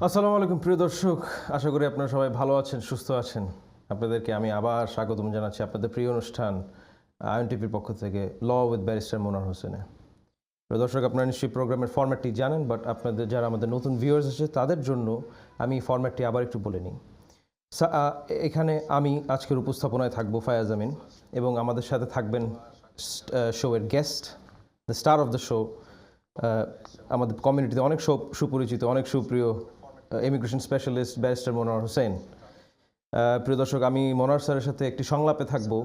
আসসালামু আলাইকুম প্রিয় দর্শক, আশা করি আপনারা সবাই ভালো আছেন, সুস্থ আছেন। আপনাদেরকে আমি আবার স্বাগতম জানাচ্ছি আপনাদের প্রিয় অনুষ্ঠান আইএনটিভির পক্ষ থেকে ল উইথ ব্যারিস্টার মনোয়ার হোসেনে। প্রিয় দর্শক, আপনারা নিশ্চয়ই প্রোগ্রামের ফরম্যাটটি জানেন, বাট আপনাদের যারা আমাদের নতুন ভিউয়ার্স আছে তাদের জন্য আমি ফরম্যাটটি আবার একটু বলে নিই। এখানে আমি আজকের উপস্থাপনায় থাকবো ফায়াজ আমিন, এবং আমাদের সাথে থাকবেন শোয়ের guest, the star of the show, আমাদের কমিউনিটিতে অনেক সুপরিচিত, অনেক সুপ্রিয় immigration specialist barrister Monowar Hossain. প্রিয় দর্শক, আমি মনোয়ার স্যারের সাথে একটি সংলাপে থাকবো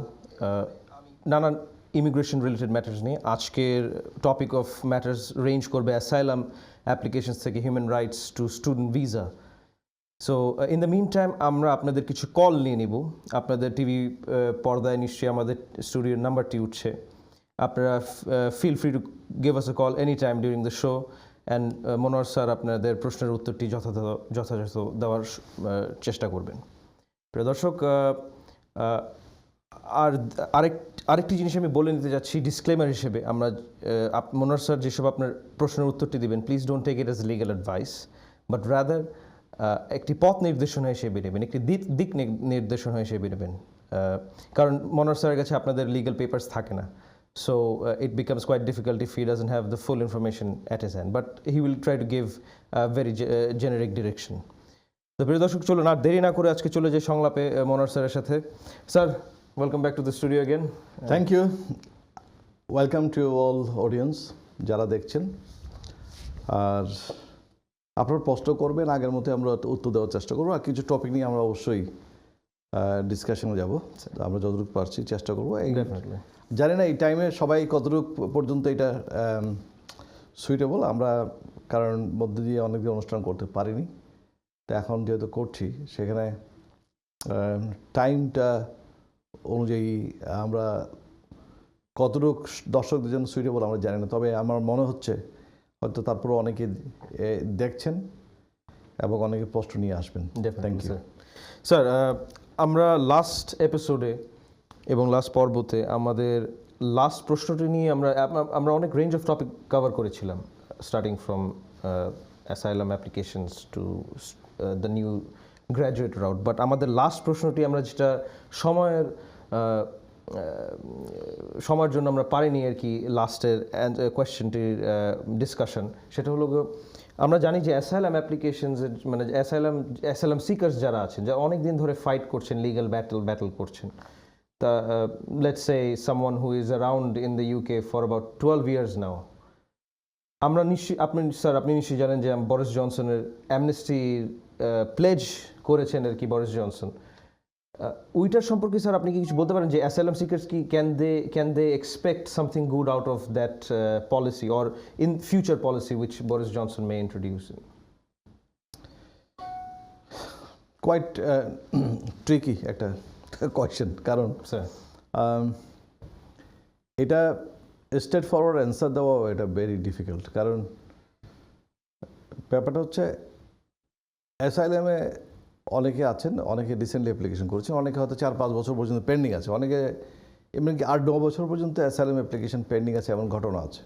নানান ইমিগ্রেশন রিলেটেড ম্যাটার্স নিয়ে। আজকের টপিক অফ ম্যাটার্স রেঞ্জ করবে অ্যাসাইলাম অ্যাপ্লিকেশনস থেকে human rights to student visa. So in the mean time আমরা আপনাদের কিছু কল নিয়ে নিব। আপনাদের টিভি পর্দায় নিশ্চয়ই আমাদের স্টুডিওর নাম্বারটি উঠছে। আপনারা feel free to give us a call any time during the show, and Monowar sir আপনাদের প্রশ্নের উত্তরটি যথাযথ দেওয়ার চেষ্টা করবেন। প্রিয় দর্শক, আর আরেকটি জিনিস আমি বলে নিতে যাচ্ছি ডিসক্লেমার হিসেবে। আমরা মনোয়ার স্যার যেসব আপনার প্রশ্নের উত্তরটি দেবেন, please don't take it as legal advice, but rather একটি পথ নির্দেশনা হিসেবে নেবেন, একটি দিক নির্দেশনা হিসেবে নেবেন। কারণ মনোয়ার স্যারের কাছে আপনাদের লিগ্যাল পেপারস থাকে না, so it becomes quite difficult if he doesn't have the full information at his hand, but he will try to give a very generic direction. তো প্রিয় দর্শক, চলুন আর দেরি না করে আজকে চলে যাই সংলাপে মনোয়ার স্যারের সাথে। Sir, welcome back to the studio again. Thank you, welcome to all audience যারা দেখছেন। আর আপনারা প্রশ্ন করবেন, আগের মতো আমরা উত্তর দেওয়ার চেষ্টা করবো। আর কিছু টপিক নিয়ে আমরা অবশ্যই ডিসকাশনে যাব, আমরা যতটুকু পারছি চেষ্টা করবো। ডেফিনেটলি জানি না এই টাইমে সবাই কতটুকু পর্যন্ত এটা সুইটেবল, আমরা কারণ মধ্যে দিয়ে অনেকদিন অনুষ্ঠান করতে পারিনি, তো এখন যেহেতু করছি সেখানে টাইমটা অনুযায়ী আমরা কতটুকু দর্শকদের জন্য সুইটেবল আমরা জানি না। তবে আমার মনে হচ্ছে হয়তো তারপরে অনেকে দেখছেন এবং অনেকে প্রশ্ন নিয়ে আসবেন। Thank you sir. আমরা লাস্ট এপিসোডে এবং লাস্ট পর্বতে আমাদের লাস্ট প্রশ্নটি নিয়ে আমরা অনেক রেঞ্জ অফ টপিক কভার করেছিলাম, starting from asylum applications to the new graduate route. But আমাদের লাস্ট প্রশ্নটি আমরা যেটা সময়ের জন্য আমরা পারিনি আর কি, লাস্টের কোয়েশ্চেনটির ডিসকাশন, সেটা হলো আমরা জানি যে অ্যাসাইলাম অ্যাপ্লিকেশনস, মানে অ্যাসাইলাম সিকার্স যারা আছেন, যারা অনেক দিন ধরে ফাইট করছেন, লিগ্যাল ব্যাটল করছেন, let's say someone who is around in the UK for about 12 years now. আমরা আপনি নিশ্চয়ই জানেন যে বরিস জনসনের অ্যামনেস্টি প্লেজ করেছেন আর কি বরিস জনসন। ওইটার সম্পর্কে স্যার আপনি কি কিছু বলতে পারেন যে অ্যাসাইলাম সিকার্স কি can they expect something good out of that policy or in future policy which Boris Johnson may introduce? Quite tricky একটা কোয়েশ্চেন, কারণ এটা স্ট্রেট ফরওয়ার্ড অ্যান্সার দেওয়া এটা ভেরি ডিফিকাল্ট। কারণ ব্যাপারটা হচ্ছে অ্যাসাইলামে অনেকে আছেন, অনেকে রিসেন্টলি অ্যাপ্লিকেশন করেছেন, অনেকে হয়তো 4-5 বছর পর্যন্ত পেন্ডিং আছে, অনেকে এমনকি 8-9 বছর পর্যন্ত অ্যাসাইলাম অ্যাপ্লিকেশন পেন্ডিং আছে, এমন ঘটনা আছে।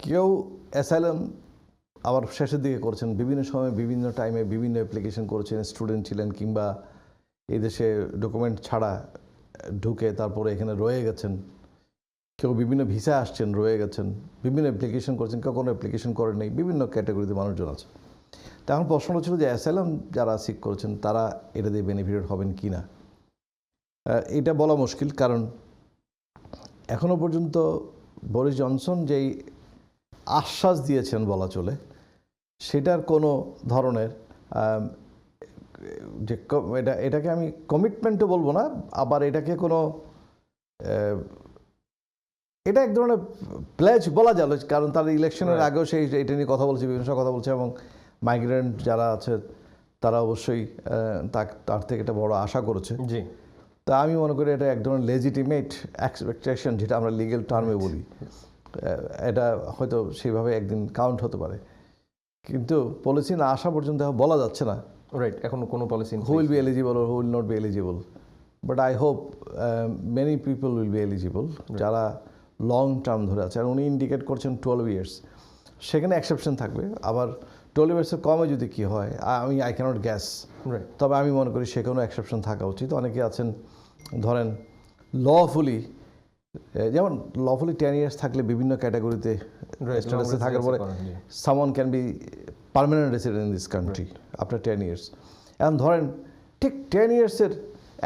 কেউ অ্যাসাইলাম আবার শেষের দিকে করেছেন, বিভিন্ন সময় বিভিন্ন টাইমে বিভিন্ন অ্যাপ্লিকেশন করেছেন, স্টুডেন্ট ছিলেন কিংবা এই দেশে ডকুমেন্ট ছাড়া ঢুকে তারপরে এখানে রয়ে গেছেন, কেউ বিভিন্ন ভিসা আসছেন রয়ে গেছেন, বিভিন্ন অ্যাপ্লিকেশন করেছেন, কেউ কোনো অ্যাপ্লিকেশন করেন নাই, বিভিন্ন ক্যাটাগরিতে মানুষজন আছে। তখন প্রশ্ন ছিল যে অ্যাসাইলাম যারা সিক করেছেন তারা এটা দিয়ে বেনিফিটেড হবেন কি না। এটা বলা মুশকিল, কারণ এখনও পর্যন্ত বরিস জনসন যেই আশ্বাস দিয়েছেন বলা চলে, সেটার কোনো ধরনের যে এটাকে আমি কমিটমেন্টও বলবো না, আবার এটাকে কোনো এটা এক ধরনের প্লেজ বলা যায়, কারণ তার ইলেকশনের আগেও সেই এটা নিয়ে কথা বলছে, বিভিন্ন কথা বলছে, এবং মাইগ্রেন্ট যারা আছে তারা অবশ্যই তার থেকে একটা বড় আশা করেছে। জি, তা আমি মনে করি এটা এক ধরনের লেজিটিমেট এক্সপেকটেশন, যেটা আমরা লিগেল টার্মে বলি, এটা হয়তো সেইভাবে একদিন কাউন্ট হতে পারে, কিন্তু পলিসি না আসা পর্যন্ত বলা যাচ্ছে না। রাইট, এখনো কোনো policy who will be eligible or who will not be eligible, but I hope many people will be eligible যারা লং টার্ম ধরে আছে। আর উনি ইন্ডিকেট করছেন 12 years, সেখানে এক্সেপশন থাকবে। আবার 12 ইয়ার্সের কমে যদি কি হয়, আই ক্যানট গ্যাস, রাইট। তবে আমি মনে করি সেখানেও এক্সেপশন থাকা উচিত। অনেকে আছেন ধরেন লফুলি, যেমন লফুলি 10 ইয়ার্স থাকলে বিভিন্ন ক্যাটাগরিতে স্ট্যাটাসে থাকার পরে someone can be permanent resident in this country after 10 years. এখন ধরেন ঠিক 10 ইয়ার্সের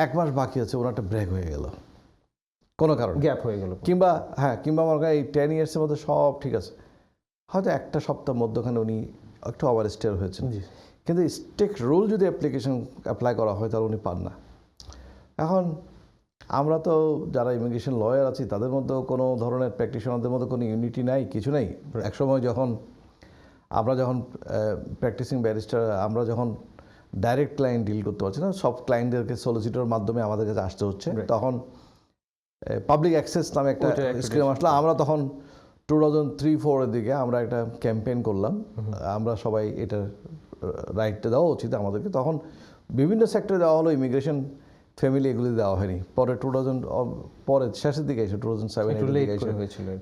1 মাস বাকি আছে, ওনার একটা ব্রেক হয়ে গেল কোনো কারণে, গ্যাপ হয়ে গেল, কিংবা আমার কাছে এই 10 ইয়ার্সের মধ্যে সব ঠিক আছে, হয়তো একটা সপ্তাহ মধ্যখানে উনি একটু ওভার স্টেয়ার হয়েছেন, কিন্তু স্ট্রিক্ট রুল যদি অ্যাপ্লাই করা হয় তাহলে উনি পান না। এখন আমরা তো যারা ইমিগ্রেশন লয়ার আছি তাদের মধ্যেও কোনো ধরনের প্র্যাকটিশনারদের মধ্যে কোনো ইউনিটি নাই, কিছু নেই। একসময় আমরা যখন প্র্যাকটিসিং ব্যারিস্টার, আমরা যখন ডাইরেক্ট ক্লায়েন্ট ডিল করতে পারছি না, সব ক্লায়েন্টদেরকে সলিসিটরের মাধ্যমে আমাদের কাছে আসতে হচ্ছে, তখন পাবলিক অ্যাক্সেস নামে একটা স্কিম আসলো। আমরা তখন 2003-04 দিকে আমরা একটা ক্যাম্পেইন করলাম, আমরা সবাই এটার রাইটটা দেওয়া উচিত আমাদেরকে। তখন বিভিন্ন সেক্টরে দেওয়া হলো, ইমিগ্রেশন, ফ্যামিলি এগুলি দেওয়া হয়নি। পরে পরে শেষের দিকে এসে 2007 দিকে এসে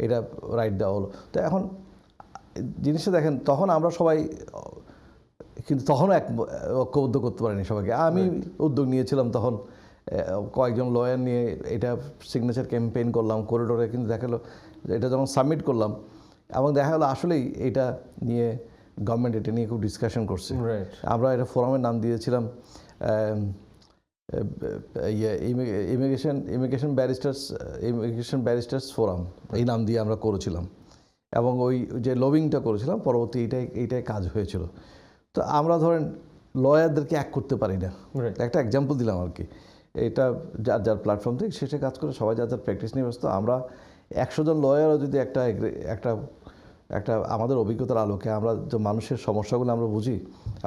এটা রাইট দেওয়া হলো। তো এখন জিনিসটা দেখেন, তখন আমরা সবাই কিন্তু তখনও ঐক্যবদ্ধ করতে পারিনি সবাইকে। আমি উদ্যোগ নিয়েছিলাম তখন, কয়েকজন লয়ার নিয়ে এটা সিগনেচার ক্যাম্পেইন করলাম করিডোরে, কিন্তু দেখা গেলো এটা যখন সাবমিট করলাম এবং দেখা গেলো আসলেই এটা নিয়ে গভর্নমেন্ট এটা নিয়ে খুব ডিসকাশন করছে। আমরা এটা ফোরামের নাম দিয়েছিলাম ইমিগ্রেশন ব্যারিস্টার্স ফোরাম, এই নাম দিয়ে আমরা করেছিলাম। এবং ওই যে লবিংটা করেছিলাম পরবর্তী এইটাই কাজ হয়েছিল। তো আমরা ধরেন লয়ারদেরকে এক করতে পারি না, একটা এক্সাম্পল দিলাম আর কি। এটা যার প্ল্যাটফর্ম থেকে শেষে কাজ করে সবাই যার প্র্যাকটিস নিয়ে ব্যস্ত। আমরা 100 জন লয়ারও যদি একটা আমাদের অভিজ্ঞতার আলোকে আমরা যে মানুষের সমস্যাগুলো আমরা বুঝি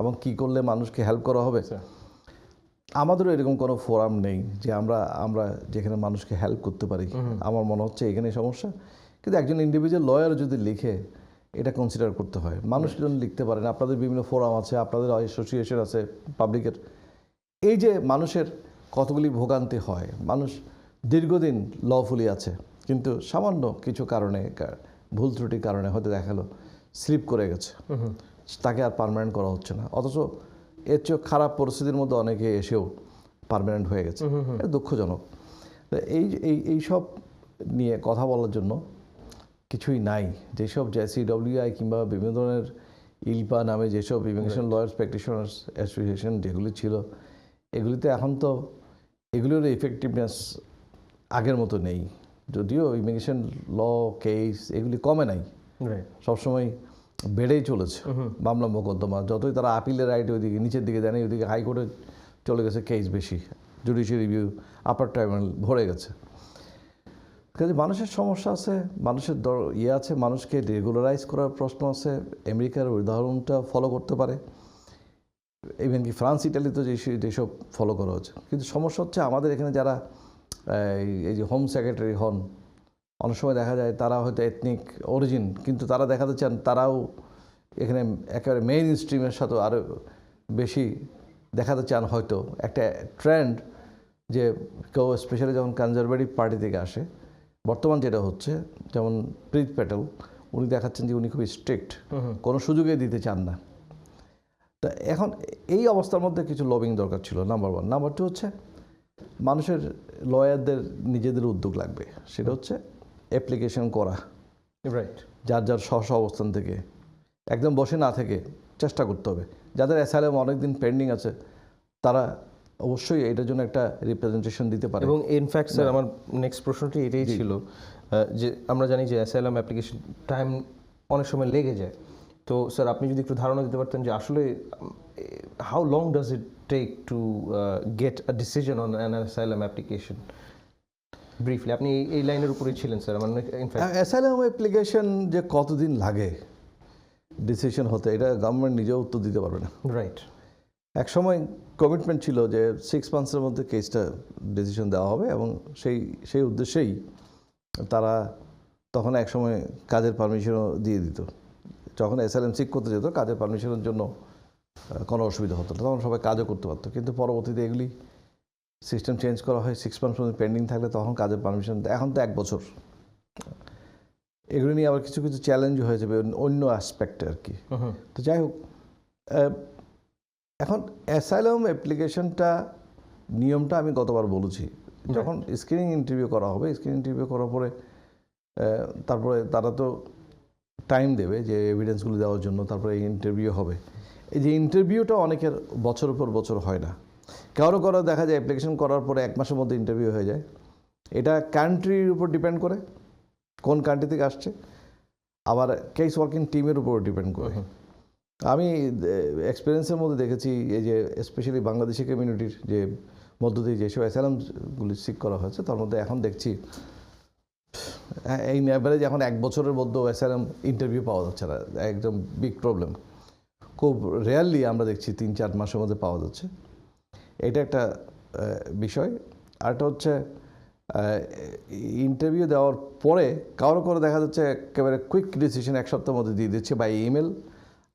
এবং কি করলে মানুষকে হেল্প করা হবে, আমাদেরও এরকম কোনো ফোরাম নেই যে আমরা যেখানে মানুষকে হেল্প করতে পারি। আমার মনে হচ্ছে এখানে সমস্যা, কিন্তু একজন ইন্ডিভিজুয়াল লয়ার যদি লিখে এটা কনসিডার করতে হয়। মানুষ যদি লিখতে পারেন, আপনাদের বিভিন্ন ফোরাম আছে, আপনাদের অ্যাসোসিয়েশন আছে পাবলিকের, এই যে মানুষের কতগুলি ভোগান্তি হয়, মানুষ দীর্ঘদিন লফুলি আছে, কিন্তু সামান্য কিছু কারণে, ভুল ত্রুটির কারণে হয়তো দেখালো স্লিপ করে গেছে, তাকে আর পার্মানেন্ট করা হচ্ছে না, অথচ এর চেয়ে খারাপ পরিস্থিতির মধ্যে অনেকে এসেও পার্মানেন্ট হয়ে গেছে। এটা দুঃখজনক। এই সব নিয়ে কথা বলার জন্য কিছুই নাই। যেসব JCWI কিংবা বিভিন্ন ধরনের ইলপা নামে যেসব ইমিগ্রেশন লয়ার্স প্র্যাকটিশনার্স অ্যাসোসিয়েশন যেগুলি ছিল, এগুলিতে এখন তো এগুলোর এফেক্টিভনেস আগের মতো নেই। যদিও ইমিগ্রেশন ল কেস এগুলি কমে নাই, সবসময় বেড়েই চলেছে মামলা মোকদ্দমা। যতই তারা আপিলের রাইট ওইদিকে নিচের দিকে দেয়, ওইদিকে হাইকোর্টে চলে গেছে কেস বেশি, জুডিশিয়াল রিভিউ আপার ট্রাইব্যুনাল ভরে গেছে। কাজে মানুষের সমস্যা আছে, মানুষের আছে, মানুষকে রেগুলারাইজ করার প্রশ্ন আছে। আমেরিকার উদাহরণটা ফলো করতে পারে, ইভেন কি ফ্রান্স ইটালিতে যেসব ফলো করা হচ্ছে। কিন্তু সমস্যা হচ্ছে আমাদের এখানে যারা এই যে হোম সেক্রেটারি হন, অনেক সময় দেখা যায় তারা হয়তো এথনিক অরিজিন, কিন্তু তারা দেখাতে চান তারাও এখানে একেবারে মেইন স্ট্রিমের সাথে আরও বেশি দেখাতে চান। হয়তো একটা ট্রেন্ড যে কেউ স্পেশালি যখন কনজারভেটিভ পার্টি থেকে আসে, বর্তমান যেটা হচ্ছে, যেমন প্রীত প্যাটেল, উনি দেখাচ্ছেন যে উনি খুব স্ট্রিক্ট, কোনো সুযোগে দিতে চান না। তা এখন এই অবস্থার মধ্যে কিছু লবিং দরকার ছিল, নাম্বার 1। নাম্বার 2 হচ্ছে মানুষের লয়ারদের নিজেদের উদ্যোগ লাগবে, সেটা হচ্ছে অ্যাপ্লিকেশন করা, যার স্ব অবস্থান থেকে একদম বসে না থেকে চেষ্টা করতে হবে। যাদের অ্যাসাইলাম অনেকদিন পেন্ডিং আছে তারা অবশ্যই এটার জন্য একটা রিপ্রেজেন্টেশন দিতে পারে। এবং ইনফ্যাক্ট স্যার আমার নেক্সট প্রশ্নটি এটাই ছিল যে আমরা জানি যে অ্যাসাইলাম অ্যাপ্লিকেশন টাইম অনেক সময় লেগে যায়। তো স্যার আপনি যদি একটু ধারণা দিতে পারতেন যে আসলে how long does it take to get a decision on an asylum application? Briefly আপনি এই লাইনের উপরেই ছিলেন স্যার। আমার অ্যাসাইলাম অ্যাপ্লিকেশন যে কতদিন লাগে ডিসিশন হতে, এটা গভর্নমেন্ট নিজেও উত্তর দিতে পারবে না। রাইট। এক সময় কমিটমেন্ট ছিল যে 6 মান্থসের মধ্যে কেসটা ডিসিশন দেওয়া হবে, এবং সেই উদ্দেশ্যেই তারা তখন এক সময় কাজের পারমিশনও দিয়ে দিত। যখন অ্যাসাইলাম সিক করতে যেত, কাজের পারমিশনের জন্য কোনো অসুবিধা হতো না, তখন সবাই কাজও করতে পারতো। কিন্তু পরবর্তীতে এগুলি সিস্টেম চেঞ্জ করা হয়, 6 মান্থস পেন্ডিং থাকলে তখন কাজের পারমিশন, এখন তো 1 বছর। এগুলো নিয়ে আবার কিছু কিছু চ্যালেঞ্জ হয়ে যাবে অন্য অ্যাসপেক্টে আর কি। তো যাই হোক, এখন অ্যাসাইলাম অ্যাপ্লিকেশনটা নিয়মটা আমি গতবার বলেছি, যখন স্ক্রিনিং ইন্টারভিউ করা হবে, স্ক্রিনিং ইন্টারভিউ করার পরে তারপরে তারা তো টাইম দেবে যে এভিডেন্সগুলো দেওয়ার জন্য, তারপরে ইন্টারভিউ হবে। এই যে ইন্টারভিউটা অনেকের বছরের পর বছর হয় না, কারো কারো দেখা যায় অ্যাপ্লিকেশন করার পরে 1 মাসের মধ্যে ইন্টারভিউ হয়ে যায়। এটা কান্ট্রির উপর ডিপেন্ড করে, কোন কান্ট্রি থেকে আসছে, আবার কেস ওয়ার্কিং টিমের উপর ডিপেন্ড করে। আমি এক্সপিরিয়েন্সের মধ্যে দেখেছি এই যে স্পেশালি বাংলাদেশি কমিউনিটির যে মধ্য দিয়ে যেসব অ্যাসাইলামগুলি সিক করা হয়েছে, তার মধ্যে এখন দেখছি এই অ্যাভারেজ এখন 1 বছরের মধ্যে অ্যাসাইলাম ইন্টারভিউ পাওয়া যাচ্ছে না, একদম বিগ প্রবলেম। খুব রেয়ারলি আমরা দেখছি 3-4 মাসের মধ্যে পাওয়া যাচ্ছে। এটা একটা বিষয়। আরেকটা হচ্ছে ইন্টারভিউ দেওয়ার পরে কারো করে দেখা যাচ্ছে একেবারে কুইক ডিসিশন 1 সপ্তাহের মধ্যে দিয়ে দিচ্ছে বাই ইমেল।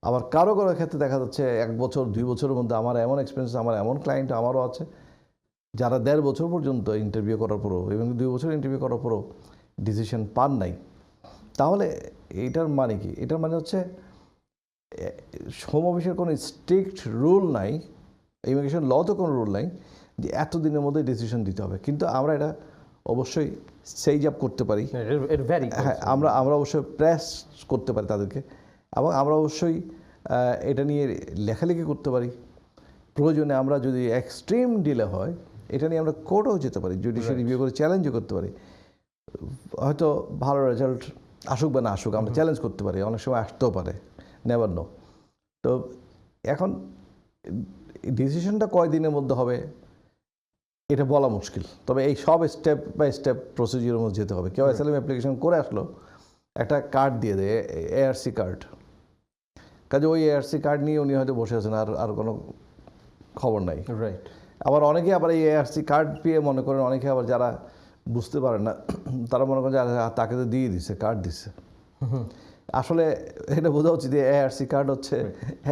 আবার কারো ক্ষেত্রে দেখা যাচ্ছে 1 বছর 2 বছরের মধ্যে, আমার এমন এক্সপিরিয়েন্স, আমার এমন ক্লায়েন্ট আমারও আছে যারা 1.5 বছর পর্যন্ত ইন্টারভিউ করার পরও এবং 2 বছর ইন্টারভিউ করার পরও ডিসিশন পান নাই। তাহলে এইটার মানে কি? এটার মানে হচ্ছে হোম অফিসের কোনো স্ট্রিক্ট রুল নাই, ইমিগ্রেশন লতে কোনো রুল নাই যে এত দিনের মধ্যে ডিসিশন দিতে হবে। কিন্তু আমরা এটা অবশ্যই সেই জাপ করতে পারি। হ্যাঁ, আমরা অবশ্যই প্রেস করতে পারি তাদেরকে, এবং আমরা অবশ্যই এটা নিয়ে লেখালেখি করতে পারি। প্রয়োজনে আমরা যদি এক্সট্রিম ডিলে হয়, এটা নিয়ে আমরা কোর্টেও যেতে পারি, জুডিশিয়াল রিভিউ করে চ্যালেঞ্জও করতে পারি। হয়তো ভালো রেজাল্ট আসুক বা না আসুক, আমরা চ্যালেঞ্জ করতে পারি, অনেক সময় আসতেও পারে, নেভার নো। তো এখন ডিসিশনটা কয়দিনের মধ্যে হবে এটা বলা মুশকিল, তবে এই সব স্টেপ বাই স্টেপ প্রসিজিওরের মধ্যে যেতে হবে। কেউ অ্যাসাইলাম অ্যাপ্লিকেশন করে আসলো, একটা কার্ড দিয়ে দেয়, এআরসি কার্ড, কাজে ওই এআরসি কার্ড নিয়ে উনি হয়তো বসে আছেন, আর কোনো খবর নাই। রাইট। আবার অনেকে আবার এই এআরসি কার্ড পেয়ে মনে করেন, অনেকে আবার যারা বুঝতে পারেন না তারা মনে করেন যে তাকে তো দিয়ে দিছে, কার্ড দিছে। আসলে এটা বোঝা উচিত যে এআরসি কার্ড হচ্ছে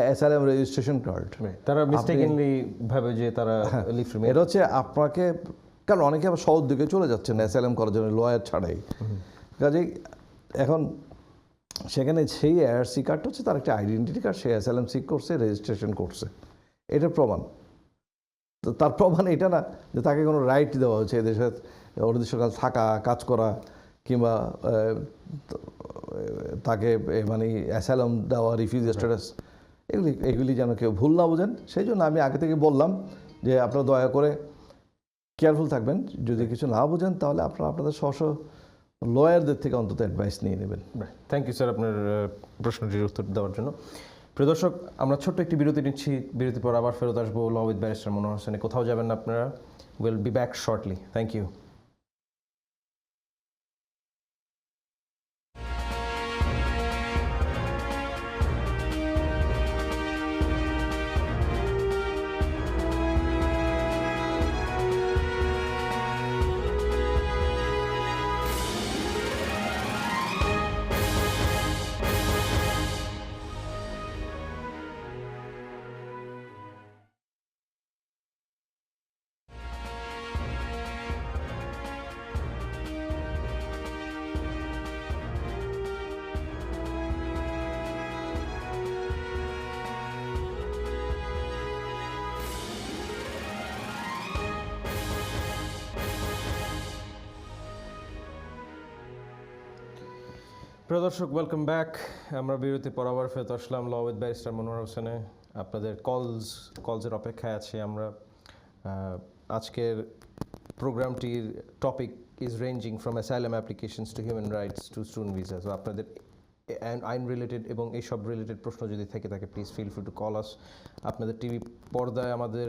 অ্যাসাইলাম রেজিস্ট্রেশন কার্ড। তারা মিস্টেকেনলি ভাবে যে তারা লিফট। এটা হচ্ছে আপনাকে, কারণ অনেকে আবার শহর দিকে চলে যাচ্ছেন অ্যাসাইলাম করার জন্য লয়ার ছাড়াই। কাজেই এখন সেখানে সেই এআরসি কার্ড হচ্ছে তার একটা আইডেন্টিটি কার্ড, সে অ্যাসাইলাম সিক করছে, রেজিস্ট্রেশন করছে, এটার প্রমাণ। তো তার প্রমাণ এটা না যে তাকে কোনো রাইট দেওয়া হচ্ছে এদেশে অনির্দিষ্টকাল থাকা, কাজ করা, কিংবা তাকে মানে অ্যাসাইলাম দেওয়া, রিফিউজি স্ট্যাটাস, এগুলি যেন কেউ ভুল না বোঝেন। সেই জন্য আমি আগে থেকে বললাম যে আপনারা দয়া করে কেয়ারফুল থাকবেন, যদি কিছু না বোঝেন তাহলে আপনারা আপনাদের স্ব লয়ারদের থেকে অন্তত অ্যাডভাইস নিয়ে নেবেন। থ্যাংক ইউ স্যার আপনার প্রশ্নটির উত্তর দেওয়ার জন্য। প্রিয় দর্শক, আমরা ছোট্ট একটি বিরতি নিচ্ছি, বিরতির পর আবার ফেরত আসবো ল উইথ ব্যারিস্টার মনোয়ার হোসেনে। কোথাও যাবেন না আপনারা, will be back shortly. Thank you. প্রিয় দর্শক, ওয়েলকাম ব্যাক। আমরা বিরতির পর আবার ফেরত আসলাম ল উইথ ব্যারিস্টার মনোয়ার হোসেনে। আপনাদের কলসের অপেক্ষায় আছি আমরা। আজকের প্রোগ্রামটির topic is ranging from asylum applications to human rights to student visa. তো আপনাদের আইন রিলেটেড এবং এইসব রিলেটেড প্রশ্ন যদি থেকে থাকে, please feel free to call us. আপনাদের টিভি পর্দায় আমাদের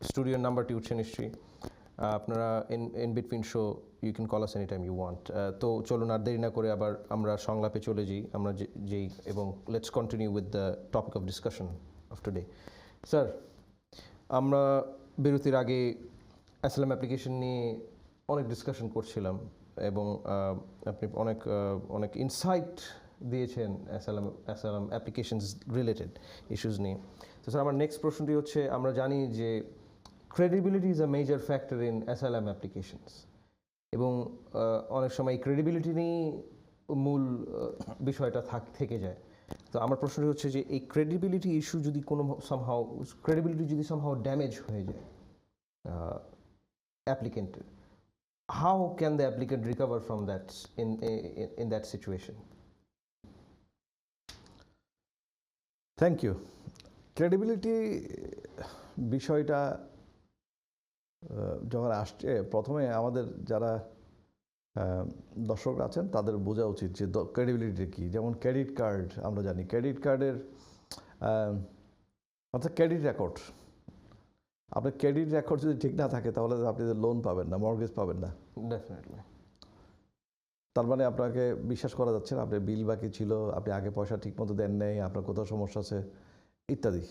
স্টুডিওর নাম্বারটি উঠছে নিশ্চয়ই। আপনারা in between show you can call us any time you want. তো চলুন আর দেরি না করে আবার আমরা সংলাপে চলে যাই, আমরা যেই এবং let's continue with the topic of discussion of today. Sir, আমরা বিরতির আগে অ্যাসাইলাম অ্যাপ্লিকেশন নিয়ে অনেক ডিসকাশন করছিলাম এবং আপনি অনেক ইনসাইট দিয়েছেন অ্যাসাইলাম অ্যাপ্লিকেশনস রিলেটেড ইস্যুস নিয়ে। তো স্যার, আমার নেক্সট প্রশ্নটি হচ্ছে, আমরা জানি যে credibility is a major factor in asylum applications এবং অনেক সময় ক্রেডিবিলিটি নিয়ে মূল বিষয়টা থেকে যায়। তো আমার প্রশ্নটি হচ্ছে যে এই ক্রেডিবিলিটি ইস্যু যদি কোনো সামহাও ড্যামেজ হয়ে যায় অ্যাপ্লিকেন্টের, how can the applicant recover from that in that situation? Thank you. Credibility বিষয়টা যখন আসছে, প্রথমে আমাদের যারা দর্শক আছেন তাদের বোঝা উচিত যে ক্রেডিবিলিটি কী। যেমন ক্রেডিট কার্ড, আমরা জানি ক্রেডিট কার্ডের অর্থাৎ ক্রেডিট রেকর্ড, আপনার ক্রেডিট রেকর্ড যদি ঠিক না থাকে তাহলে আপনি লোন পাবেন না, মর্গেজ পাবেন না। ডেফিনেটলি। তার মানে আপনাকে বিশ্বাস করা যাচ্ছে না, আপনার বিল বাকি ছিল, আপনি আগে পয়সা ঠিকমতো দেন নেই, আপনার কোথাও সমস্যা আছে ইত্যাদি।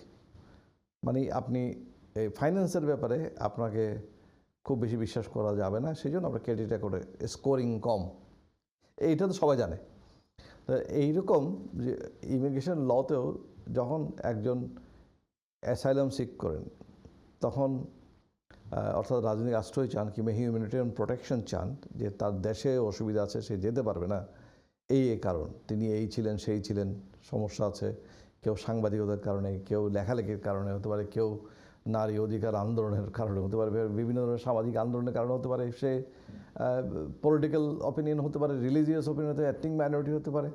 মানে আপনি এই ফাইন্যান্সের ব্যাপারে আপনাকে খুব বেশি বিশ্বাস করা যাবে না, সেই জন্য আপনার ক্রেডিট রেকর্ডে স্কোরিং কম, এইটা তো সবাই জানে। তো এইরকম যে ইমিগ্রেশন লতেও যখন একজন অ্যাসাইলাম সিক করেন, তখন অর্থাৎ রাজনৈতিক আশ্রয় চান কিংবা হিউম্যানিটেরিয়ান প্রোটেকশন চান, যে তার দেশে অসুবিধা আছে, সে যেতে পারবে না, এই কারণ তিনি এই ছিলেন সেই ছিলেন, সমস্যা আছে, কেউ সাংবাদিকতার কারণে, কেউ লেখালেখির কারণে হতে পারে, কেউ নারী অধিকার আন্দোলনের কারণে হতে পারে, বিভিন্ন ধরনের সামাজিক আন্দোলনের কারণে হতে পারে, সে পলিটিক্যাল অপিনিয়ন হতে পারে, রিলিজিয়াস অপিনিয়ন হতে পারে, এথনিক মাইনরিটি হতে পারে,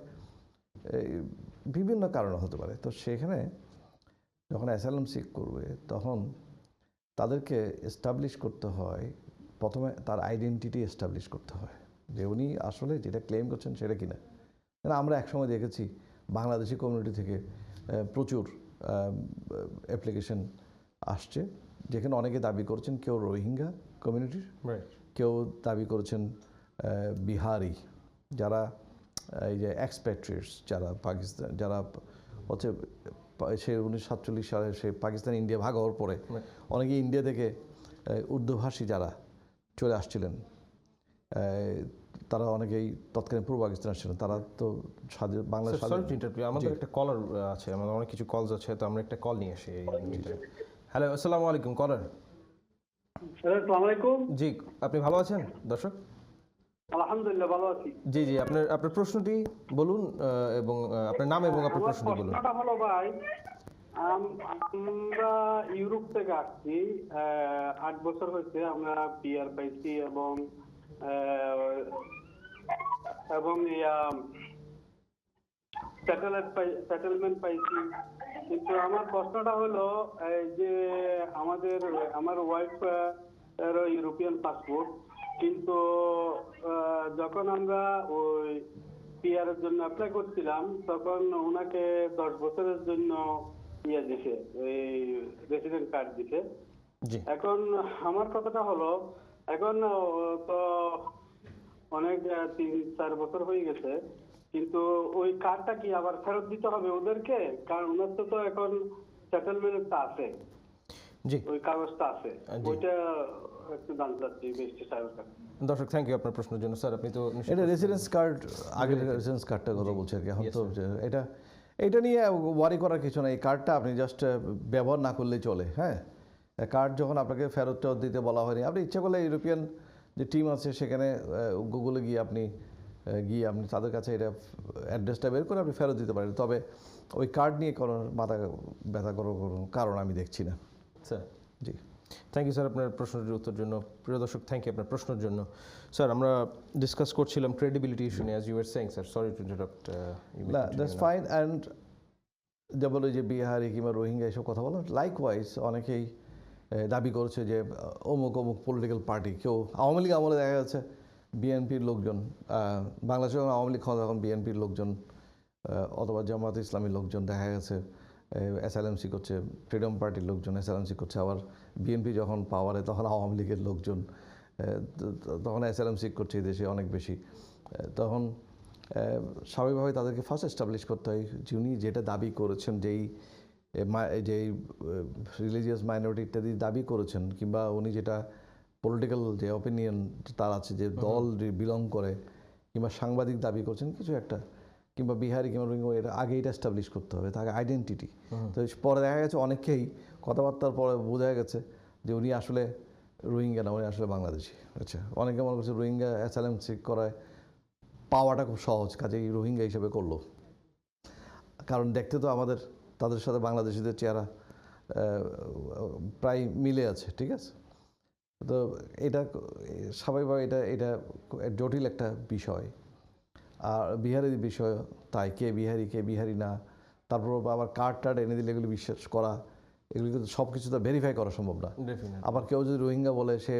বিভিন্ন কারণে হতে পারে। তো সেখানে যখন অ্যাসাইলাম সিক করবে তখন তাদেরকে এস্টাবলিশ করতে হয়, প্রথমে তার আইডেন্টিটি এস্টাবলিশ করতে হয় যে উনি আসলে যেটা ক্লেম করছেন সেটা কিনা। কারণ আমরা একসময় দেখেছি বাংলাদেশি কমিউনিটি থেকে প্রচুর অ্যাপ্লিকেশন আসছে, যেখানে অনেকে দাবি করছেন কেউ রোহিঙ্গা কমিউনিটির, কেউ দাবি করেছেন বিহারি, যারা এই যে এক্সপ্যাট্রিয়েটস, যারা পাকিস্তান, যারা হচ্ছে সে 1947 সালে সে পাকিস্তান ইন্ডিয়া ভাগ হওয়ার পরে অনেকে ইন্ডিয়া থেকে উর্দুভাষী যারা চলে আসছিলেন, তারা অনেকেই তৎকালীন পূর্ব পাকিস্তান আসছিলেন, তারা তো বাংলা। আমাদের একটা কলার আছে, আমাদের অনেক কিছু কলস আছে, তো আমরা একটা কল নিয়ে আসি। হ্যালো, আসসালামু আলাইকুম কলার। আসসালামু আলাইকুম। জি, আপনি ভালো আছেন দর্শক? আলহামদুলিল্লাহ ভালো আছি। জি জি, আপনার প্রশ্নটি বলুন এবং আপনার নাম এবং আপনার প্রশ্নটি বলুন। প্রশ্নটা হলো ভাই, আমরা ইউরোপ থেকে আসছি, 8 বছর হয়েছে, আমরা পিআর পাইছি এবং সেটেলমেন্ট পাইছি। কিন্তু আমার প্রশ্নটা হলো এই যে আমার ওয়াইফ ইউরোপিয়ান পাসপোর্ট, কিন্তু যখন আমরা ওই পিআর এর জন্য অ্যাপ্লাই করছিলাম তখন ওনাকে 10 বছরের জন্য দিছে, এই রেসিডেন্ট কার্ড দিছে। এখন আমার কথাটা হলো, এখন তো অনেক 3-4 বছর হয়ে গেছে, কিন্তু ওই কার্ডটা কি আবার ফেরত দিতে হবে ওদেরকে? কারণ ওনার তো এখন সেটেলমেন্টটা আছে, জি ওই কাগজটা আছে, ওইটা একটু জানতে চাচ্ছি বেস্ট সাহেবের কাছে। দর্শক, থ্যাংক ইউ আপনার প্রশ্নের জন্য। স্যার, আপনি তো এটা রেসিডেন্স কার্ড, আগের রেসিডেন্স কার্ডটার কথা বলছি আর কি। এখন তো এটা নিয়ে ওয়ারি করার কিছু না। এই কার্ডটা আপনি জাস্ট ব্যবহার না করলেই চলে। হ্যাঁ, কার্ড যখন আপনাকে ফেরত দিতে বলা হয়নি, আপনি ইচ্ছা করলে ইউরোপিয়ান যে টিম আছে সেখানে গুগলে গিয়ে আপনি তাদের কাছে এটা অ্যাড্রেসটা বের করে আপনি ফেরত দিতে পারেন। তবে ওই কার্ড নিয়ে কোনো মাথা ব্যথা করার কোনো কারণ আমি দেখছি না। স্যার, জি, থ্যাংক ইউ স্যার আপনার প্রশ্নের উত্তর জন্য। প্রিয় দর্শক, থ্যাংক ইউ আপনার প্রশ্নের জন্য। স্যার, আমরা ডিসকাস করছিলাম ক্রেডিবিলিটি ইস্যু নিয়ে, as you were saying sir. Sorry to interrupt. না, দ্যাটস ফাইন। অ্যান্ড যা বলে যে বিহারি কিংবা রোহিঙ্গা এসব কথা বলো, লাইকওয়াইজ অনেকেই দাবি করছে যে অমুক অমুক পলিটিক্যাল পার্টি, কেউ আওয়ামী লীগ আমলে দেখা যাচ্ছে বিএনপির লোকজন, বাংলাদেশে আওয়ামী লীগ ক্ষমতা, এখন বিএনপির লোকজন অথবা জামাত ইসলামীর লোকজন দেখা গেছে অ্যাসাইলাম সিক করছে, ফ্রিডম পার্টির লোকজন অ্যাসাইলাম সিক করছে, আবার বিএনপি যখন পাওয়ারে তখন আওয়ামী লীগের লোকজন তখন অ্যাসাইলাম সিক করছে এই দেশে অনেক বেশি। তখন স্বাভাবিকভাবে তাদেরকে ফার্স্ট এস্টাবলিশ করতে হয় যে উনি যেটা দাবি করেছেন, যেই রিলিজিয়াস মাইনরিটি ইত্যাদি দাবি করেছেন, কিংবা উনি যেটা পলিটিক্যাল যে অপিনিয়ন তার আছে, যে দল বিলং করে, কিংবা সাংবাদিক দাবি করছেন কিছু একটা, কিংবা বিহারি কিংবা রোহিঙ্গা, এটা আগে এটা এস্টাবলিশ করতে হবে, তাকে আইডেন্টিটি। তো পরে দেখা গেছে অনেকেই কথাবার্তার পরে বোঝা গেছে যে উনি আসলে রোহিঙ্গা না, উনি আসলে বাংলাদেশি। আচ্ছা, অনেকে মনে করছে রোহিঙ্গা অ্যাসাইলাম সিক করায় পাওয়াটা খুব সহজ, কাজেই রোহিঙ্গা হিসেবে করলো। কারণ দেখতে তো আমাদের তাদের সাথে বাংলাদেশিদের চেহারা প্রায় মিলে আছে, ঠিক আছে? তো এটা স্বাভাবিকভাবে এটা এটা জটিল একটা বিষয়। আর বিহারি বিষয় তাই, কে বিহারি না, তারপর আবার কার্ড টার্ড এনে দিলে এগুলি বিশ্বাস করা, এগুলি কিন্তু সব কিছু তো ভেরিফাই করা সম্ভব না। Definitely. আবার কেউ যদি রোহিঙ্গা বলে, সে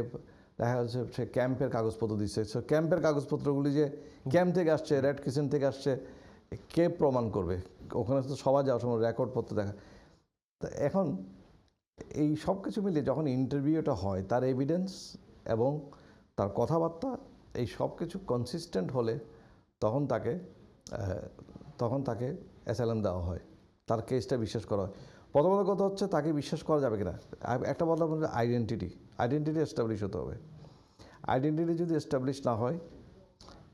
দেখা যাচ্ছে সে ক্যাম্পের কাগজপত্র দিচ্ছে, সো ক্যাম্পের কাগজপত্রগুলি যে ক্যাম্প থেকে আসছে, রেড ক্রিসেন্ট থেকে আসছে, কে প্রমাণ করবে? ওখানে তো সবাই যাওয়ার সময় রেকর্ডপত্র দেখা। তা এখন এই সব কিছু মিলিয়ে যখন ইন্টারভিউটা হয়, তার এভিডেন্স এবং তার কথাবার্তা এই সব কিছু কনসিস্টেন্ট হলে তখন তাকে অ্যাসাইলাম দেওয়া হয়, তার কেসটা বিশ্বাস করা হয়। প্রথমত কথা হচ্ছে তাকে বিশ্বাস করা যাবে কিনা, একটা বলা বলতে আইডেন্টিটি এস্টাবলিশ হতে হবে। আইডেন্টিটি যদি এস্টাবলিশ না হয়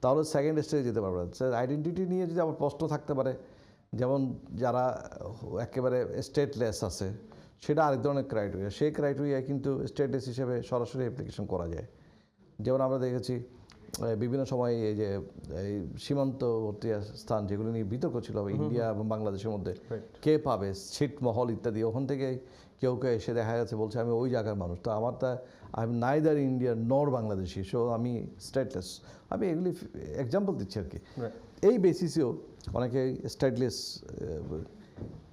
তাহলে সেকেন্ড স্টেজে যেতে পারবে না। আইডেন্টিটি নিয়ে যদি আবার প্রশ্ন থাকতে পারে, যেমন যারা একেবারে স্টেটলেস আছে, সেটা আরেক ধরনের ক্রাইটেরিয়া। সেই ক্রাইটেরিয়ায় কিন্তু স্টেটলেস হিসেবে সরাসরি অ্যাপ্লিকেশন করা যায়। যেমন আমরা দেখেছি বিভিন্ন সময় এই যে এই সীমান্তবর্তী স্থান যেগুলো নিয়ে বিতর্ক ছিল ইন্ডিয়া এবং বাংলাদেশের মধ্যে, কে পাবে ছিটমহল ইত্যাদি, ওখান থেকে কেউ এসে দেখা যাচ্ছে বলছে আমি ওই জায়গার মানুষ, তো আমার তা আই এম নাইদার ইন্ডিয়ান নর বাংলাদেশি, সো আমি স্টেটলেস। আমি এগুলি এক্সাম্পল দিচ্ছি আর কি। এই বেসিসেও অনেকে স্টেটলেস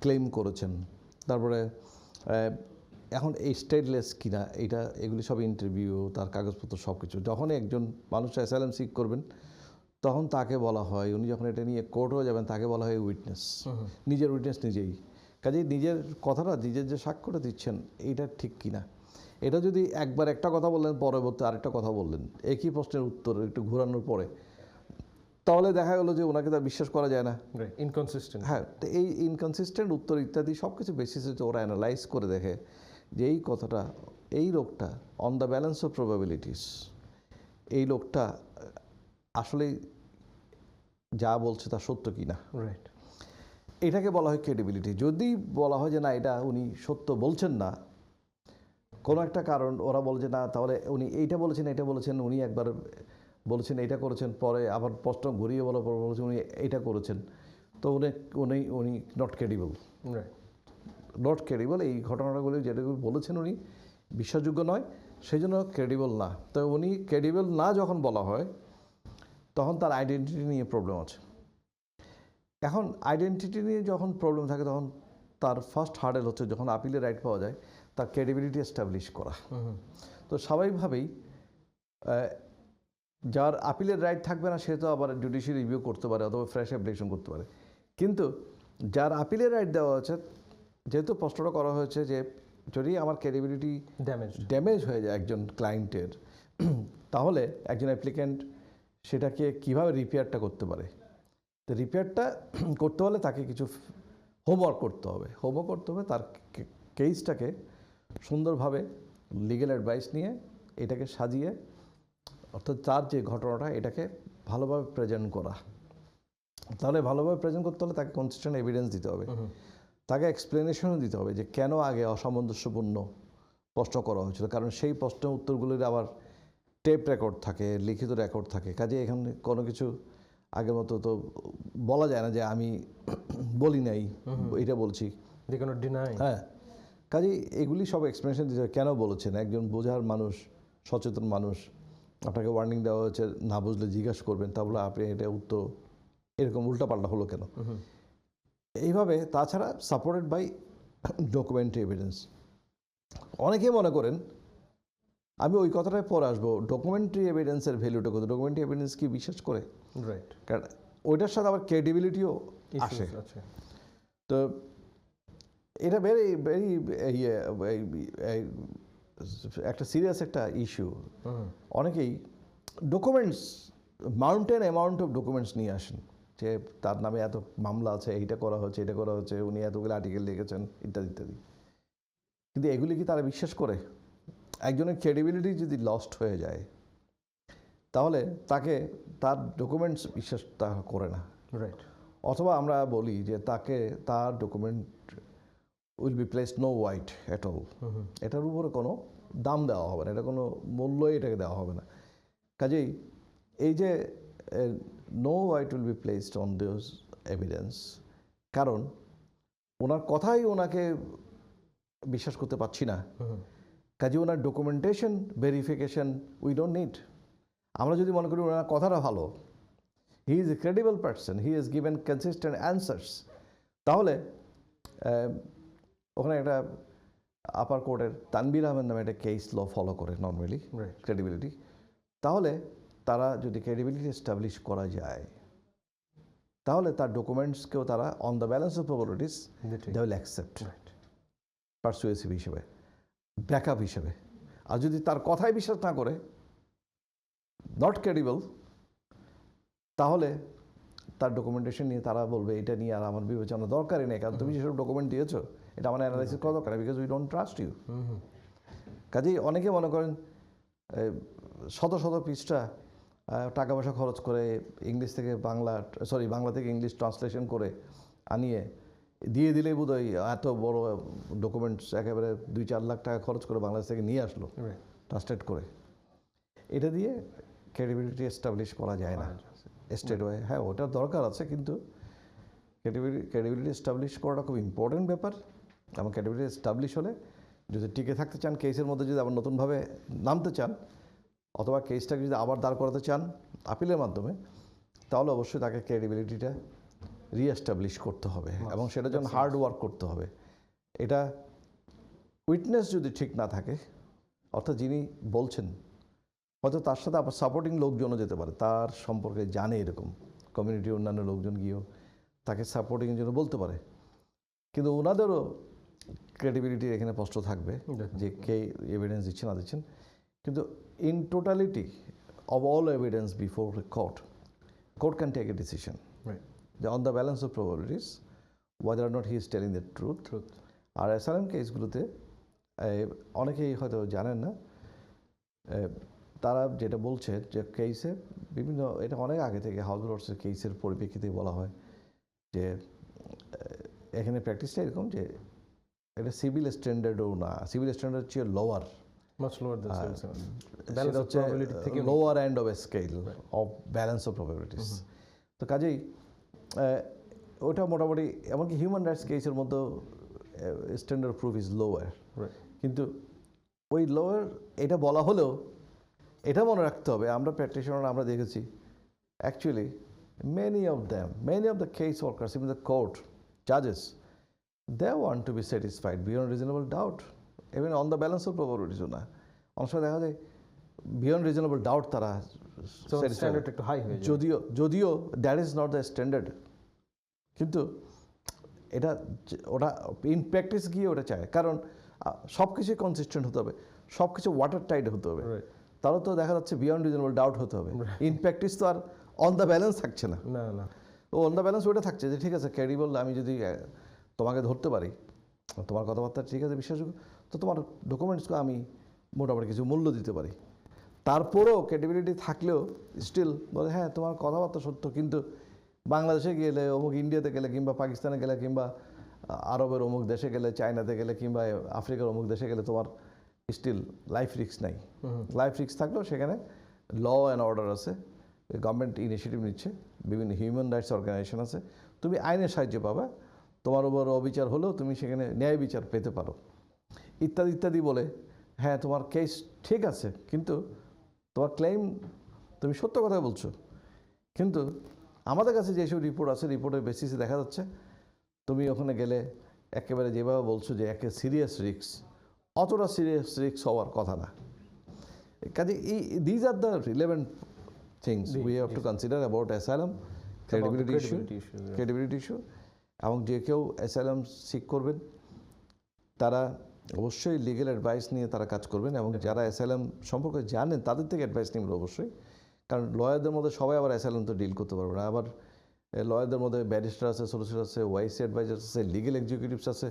ক্লেম করেছেন। তারপরে এখন এই স্টেটলেস কিনা এগুলি সব ইন্টারভিউ, তার কাগজপত্র সব কিছু, যখন একজন মানুষ অ্যাসাইলাম সিক করবেন তখন তাকে বলা হয়, উনি যখন এটা নিয়ে কোর্টেও যাবেন তাকে বলা হয় উইটনেস, নিজের উইটনেস নিজেই। কাজেই নিজের কথাটা, নিজের যে সাক্ষ্যটা দিচ্ছেন এইটা ঠিক কিনা, এটা যদি একবার একটা কথা বললেন পরবর্তী আরেকটা কথা বললেন একই প্রশ্নের উত্তর একটু ঘোরানোর পরে, তাহলে দেখা গেলো যে ওনাকে তা বিশ্বাস করা যায় না। ইনকনসিস্টেন্ট। হ্যাঁ, তো এই ইনকনসিস্টেন্ট উত্তর ইত্যাদি সব কিছু বেসিসে ওরা অ্যানালাইজ করে দেখে যে এই কথাটা, এই লোকটা on the balance of probabilities, এই লোকটা আসলে যা বলছে তা সত্য কি না। রাইট। এটাকে বলা হয় ক্রেডিবিলিটি। যদি বলা হয় যে না এটা উনি সত্য বলছেন না, কোনো একটা কারণ ওরা বলে যে না তাহলে উনি এইটা বলেছেন এটা বলেছেন, উনি একবার বলেছেন এটা করেছেন, পরে আবার প্রশ্ন ঘুরিয়ে বলার পর বলেছেন উনি এটা করেছেন, তো উনি নট ক্রেডিবল। নট ক্রেডিবল, এই ঘটনাগুলি যেটাগুলো বলেছেন উনি বিশ্বাসযোগ্য নয়, সেই জন্য ক্রেডিবল না। তো উনি ক্রেডিবল না যখন বলা হয় তখন তার আইডেন্টিটি নিয়ে প্রবলেম আছে। এখন আইডেন্টিটি নিয়ে যখন প্রবলেম থাকে তখন তার ফার্স্ট হার্ডেল হচ্ছে যখন আপিলের রাইট পাওয়া যায় তার ক্রেডিবিলিটি এস্টাবলিশ করা। তো স্বাভাবিকভাবেই যার আপিলের রাইট থাকবে না সে তো আবার জুডিশিয়াল রিভিউ করতে পারে অথবা ফ্রেশ অ্যাপ্লিকেশন করতে পারে। কিন্তু যার আপিলের রাইট দেওয়া হচ্ছে, যেহেতু প্রশ্নটা করা হয়েছে যে যদি আমার ক্রেডিবিলিটি ড্যামেজ হয়ে যায় একজন ক্লায়েন্টের, তাহলে একজন অ্যাপ্লিক্যান্ট সেটাকে কীভাবে রিপেয়ারটা করতে পারে। তো রিপেয়ারটা করতে হলে তাকে কিছু হোমওয়ার্ক করতে হবে। তার কেসটাকে সুন্দরভাবে লিগ্যাল অ্যাডভাইস নিয়ে এটাকে সাজিয়ে, অর্থাৎ তার যে ঘটনাটা এটাকে ভালোভাবে প্রেজেন্ট করা। তাহলে ভালোভাবে প্রেজেন্ট করতে হলে তাকে কনসিস্টেন্ট এভিডেন্স দিতে হবে, তাকে এক্সপ্লেনেশনও দিতে হবে যে কেন আগে অসামঞ্জস্যপূর্ণ প্রশ্ন করা হয়েছিল, কারণ সেই প্রশ্নের উত্তরগুলির আবার টেপ রেকর্ড থাকে, লিখিত রেকর্ড থাকে। কাজে এখানে কোনো কিছু আগের মতো তো বলা যায় না যে আমি বলি নাই এটা বলছি, হ্যাঁ। কাজে এগুলি সব এক্সপ্লেনেশন দিতে হবে, কেন বলেছেন। একজন বোঝার মানুষ, সচেতন মানুষ, আপনাকে ওয়ার্নিং দেওয়া হয়েছে, না বুঝলে জিজ্ঞাসা করবেন, তাহলে আপনি এটা উত্তর এরকম উল্টাপাল্টা হলো কেন। এইভাবে তাছাড়া সাপোর্টেড বাই ডকুমেন্টারি এভিডেন্স। অনেকেই মনে করেন, আমি ওই কথাটায় পরে আসবো, ডকুমেন্টারি এভিডেন্সের ভ্যালুটা কত, ডকুমেন্টারি এভিডেন্স কি বিশ্বাস করে, রাইট, কারণ ওইটার সাথে আবার ক্রেডিবিলিটিও আসে। তো এটা ভেরি ভেরি একটা সিরিয়াস একটা ইস্যু। অনেকেই documents, mountain amount of documents নিয়ে আসেন, যে তার নামে এত মামলা আছে, এইটা করা হচ্ছে, এটা করা হচ্ছে, উনি এতগুলো আর্টিকেল লিখেছেন ইত্যাদি ইত্যাদি। কিন্তু এগুলি কি তারা বিশ্বাস করে? একজনের ক্রেডিবিলিটি যদি লস্ট হয়ে যায় তাহলে তাকে তার ডকুমেন্টস বিশ্বাস করে না। রাইট। অথবা আমরা বলি যে তার document will be placed no weight at all, এটার উপরে কোনো দাম দেওয়া হবে না, এটা কোনো মূল্যই এটাকে দেওয়া হবে না। কাজেই এই যে no weight will be placed on this evidence, কারণ ওনার কথাই ওনাকে বিশ্বাস করতে পারছি না। কাজে ওনার documentation verification we don't need. আমরা যদি মনে করি ওনার কথাটা ভালো, he is a credible person, he is given consistent answers, তাহলে ওখানে একটা আপার কোর্টের তানবির আহমেদ নামে একটা কেস ল ফলো করে নর্মালি ক্রেডিবিলিটি, তাহলে তারা যদি ক্রেডিবিলিটি এস্টাবলিশ করা যায় তাহলে তার ডকুমেন্টসকেও তারা on the balance of probabilities they will accept persuasive হিসেবে, ব্যাকআপ হিসেবে। আর যদি তার কথাই বিশ্বাস না করে, নট ক্রেডিবল, তাহলে তার ডকুমেন্টেশন নিয়ে তারা বলবে এটা নিয়ে আর আমার বিবেচনা দরকারই নেই, কারণ তুমি যেসব ডকুমেন্ট দিয়েছো এটা আমার অ্যানালাইসিস করা দরকার, because we don't trust you. কাজেই অনেকে মনে করেন শত শত পৃষ্ঠা টাকা পয়সা খরচ করে ইংলিশ থেকে বাংলা, বাংলা থেকে ইংলিশ ট্রান্সলেশন করে আনিয়ে দিয়ে দিলেই বোধহয় এত বড় ডকুমেন্টস একেবারে 2-4 লাখ টাকা খরচ করে বাংলাদেশ থেকে নিয়ে আসলো ট্রান্সলেট করে। এটা দিয়ে ক্রেডিবিলিটি এস্টাবলিশ করা যায় না স্টেট ওয়ে। হ্যাঁ, ওটার দরকার আছে, কিন্তু ক্রেডিবিলিটি এস্টাবলিশ করাটা খুব ইম্পর্টেন্ট ব্যাপার। এবং ক্রেডিবিলিটি এস্টাবলিশ হলে যদি টিকে থাকতে চান কেসের মধ্যে, যদি আবার নতুনভাবে নামতে চান, অথবা কেসটাকে যদি আবার দাঁড় করাতে চান আপিলের মাধ্যমে, তাহলে অবশ্যই তাকে ক্রেডিবিলিটিটা রিএস্টাবলিশ করতে হবে এবং সেটার জন্য হার্ড ওয়ার্ক করতে হবে। এটা উইটনেস যদি ঠিক না থাকে, অর্থাৎ যিনি বলছেন হয়তো তার সাথে আবার সাপোর্টিং লোকজনও যেতে পারে, তার সম্পর্কে জানে এরকম কমিউনিটির অন্যান্য লোকজন গিয়েও তাকে সাপোর্টিংয়ের জন্য বলতে পারে, কিন্তু ওনাদেরও ক্রেডিবিলিটির এখানে প্রশ্ন থাকবে যে কে এভিডেন্স দিচ্ছে না দিচ্ছেন। কিন্তু in totality of all evidence before court, court can take a decision on the balance of probabilities whether not he is telling the truth. আর অ্যাসাইলাম কেসগুলোতে অনেকেই হয়তো জানেন না, তারা যেটা বলছে যে কেসে বিভিন্ন, এটা অনেক আগে থেকে হাউস লর্ডসের কেসের পরিপ্রেক্ষিতে বলা হয় যে এখানে প্র্যাকটিসটা এরকম যে এটা সিভিল স্ট্যান্ডার্ডও না, সিভিল স্ট্যান্ডার্ড চেয়ে lower, lower end of A scale of balance of probabilities. তো কাজেই ওটা মোটামুটি এমনকি হিউম্যান রাইটস কেসের মধ্যেও স্ট্যান্ডার্ড প্রুফ ইজ লোয়ার। কিন্তু ওই লোয়ার এটা বলা হলেও এটা মনে রাখতে হবে, আমরা প্র্যাকটিশনার আমরা দেখেছি actually many of the case workers, even the court judges, they want to be satisfied beyond reasonable doubt, even on the balance of probabilities না। অনেক সময় দেখা যায় বিয়ন্ড রিজনেবল ডাউট তারা স্ট্যান্ডার্ড একটু হাই হয়ে যায়, যদিও that is not the standard, কিন্তু এটা ওটা ইন প্র্যাকটিস গিয়ে ওটা চায়, কারণ সব কিছুই কনসিস্টেন্ট হতে হবে, সব কিছু ওয়াটার টাইট হতে হবে, তারও তো দেখা যাচ্ছে বিয়ন্ড রিজনেবল ডাউট হতে হবে। ইন প্র্যাকটিস তো আর অন দ্য ব্যালেন্স থাকছে না, না ও অন দ্য ব্যালেন্স ওইটা থাকছে যে ঠিক আছে ক্রেডিবল, আমি যদি তোমাকে ধরতে পারি, তোমার কথাবার্তা ঠিক আছে বিশ্বাসযোগ্য, তো তোমার ডকুমেন্টসকে আমি মোটামুটি কিছু মূল্য দিতে পারি। তারপরেও ক্রেডিবিলিটি থাকলেও স্টিল বলে হ্যাঁ তোমার কথাবার্তা সত্য, কিন্তু বাংলাদেশে গেলে, অমুক ইন্ডিয়াতে গেলে, কিংবা পাকিস্তানে গেলে, কিংবা আরবের অমুক দেশে গেলে, চায়নাতে গেলে, কিংবা আফ্রিকার অমুক দেশে গেলে তোমার স্টিল লাইফ রিস্ক নাই। লাইফ রিস্ক থাকলেও সেখানে ল অ্যান্ড অর্ডার আছে, গভর্নমেন্ট ইনিশিয়েটিভ নিচ্ছে, বিভিন্ন হিউম্যান রাইটস অর্গানাইজেশন আছে, তুমি আইনের সাহায্য পাবে, তোমার উপর অবিচার হলেও তুমি সেখানে ন্যায় বিচার পেতে পারো, ইত্যাদি ইত্যাদি বলে হ্যাঁ তোমার কেস ঠিক আছে, কিন্তু তোমার ক্লেম তুমি সত্য কথা বলছো, কিন্তু আমাদের কাছে যেসব রিপোর্ট আছে রিপোর্টের বেসিসে দেখা যাচ্ছে তুমি ওখানে গেলে একেবারে যেভাবে বলছো যে একে সিরিয়াস রিস্ক, অতটা সিরিয়াস রিস্ক হওয়ার কথা না। কাজে these are the relevant things we have to consider about asylum, credibility issue, এবং যে কেউ অ্যাসাইলাম সিক করবেন তারা অবশ্যই লিগ্যাল অ্যাডভাইস নিয়ে তারা কাজ করবেন, এবং যারা অ্যাসাইলাম সম্পর্কে জানেন তাদের থেকে অ্যাডভাইস নেবেন অবশ্যই, কারণ লয়ারদের মধ্যে সবাই আবার অ্যাসাইলাম তো ডিল করতে পারবে না। আবার লয়ারদের মধ্যে ব্যারিস্টার আছে, সলিসিটর আছে, ওয়াইসি অ্যাডভাইজার আছে, লিগ্যাল এক্সিকিউটিভস আছে।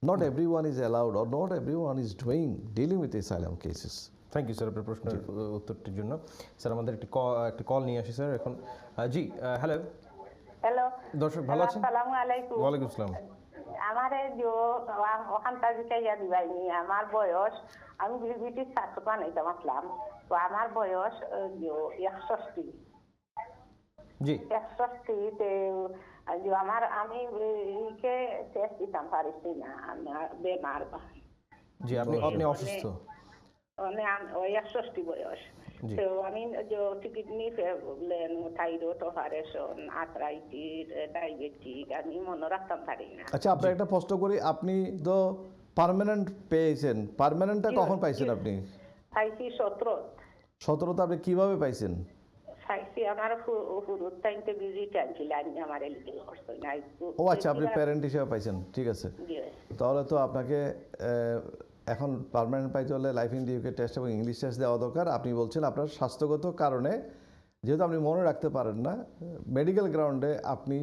Not every one is allowed or not every one is dealing with asylum cases. Thank you sir আপনার প্রশ্নের উত্তরটির জন্য। স্যার আমাদের একটি কল নিয়ে আসি স্যার এখন। জি হ্যালো হ্যালো দর্শক ভালো আছেন? আসসালামু আলাইকুম। ওয়ালাইকুম আসসালাম। আমারে যে ওখানটা জিকাইয়া দিবাইনি, আমার বয়স, আমি ব্রিটিশ ছাত্র বানাইতাম আসলাম, তো আমার বয়স 61। জি 61তে যে আমি ইকে টেস্ট দিতাম পারিছি না আমার বেমার জি আপনি আপনি অসুস্থ মানে ওই 61 বয়স জি। তো আমি যে kidney problem thyroid operation arthritis diabetic আমি মনে রাখতাম পারি না। আচ্ছা আপনার একটা প্রশ্ন করি, আপনি তো পার্মানেন্ট পেয়েছেন, পার্মানেন্টটা কখন পাইছেন আপনি? পাইছি 17 17তে আপনি কিভাবে পাইছেন? পাইছি আমার হুরুর টাইমতে ভিজিট আনছিল আমি আমার এলিগেল করছি না ও আচ্ছা, আপনি প্যারেন্ট হিসেবে পাইছেন, ঠিক আছে। তাহলে তো আপনাকে এখন পার্মানেন্ট পাইতে হলে লাইফ ইন ইউকে টেস্ট এবং ইংলিশ টেস্ট দেওয়া দরকার। আপনি বলছেন আপনার স্বাস্থ্যগত কারণে যেহেতু আপনি মনে রাখতে পারেন না, মেডিকেল গ্রাউন্ডে আপনি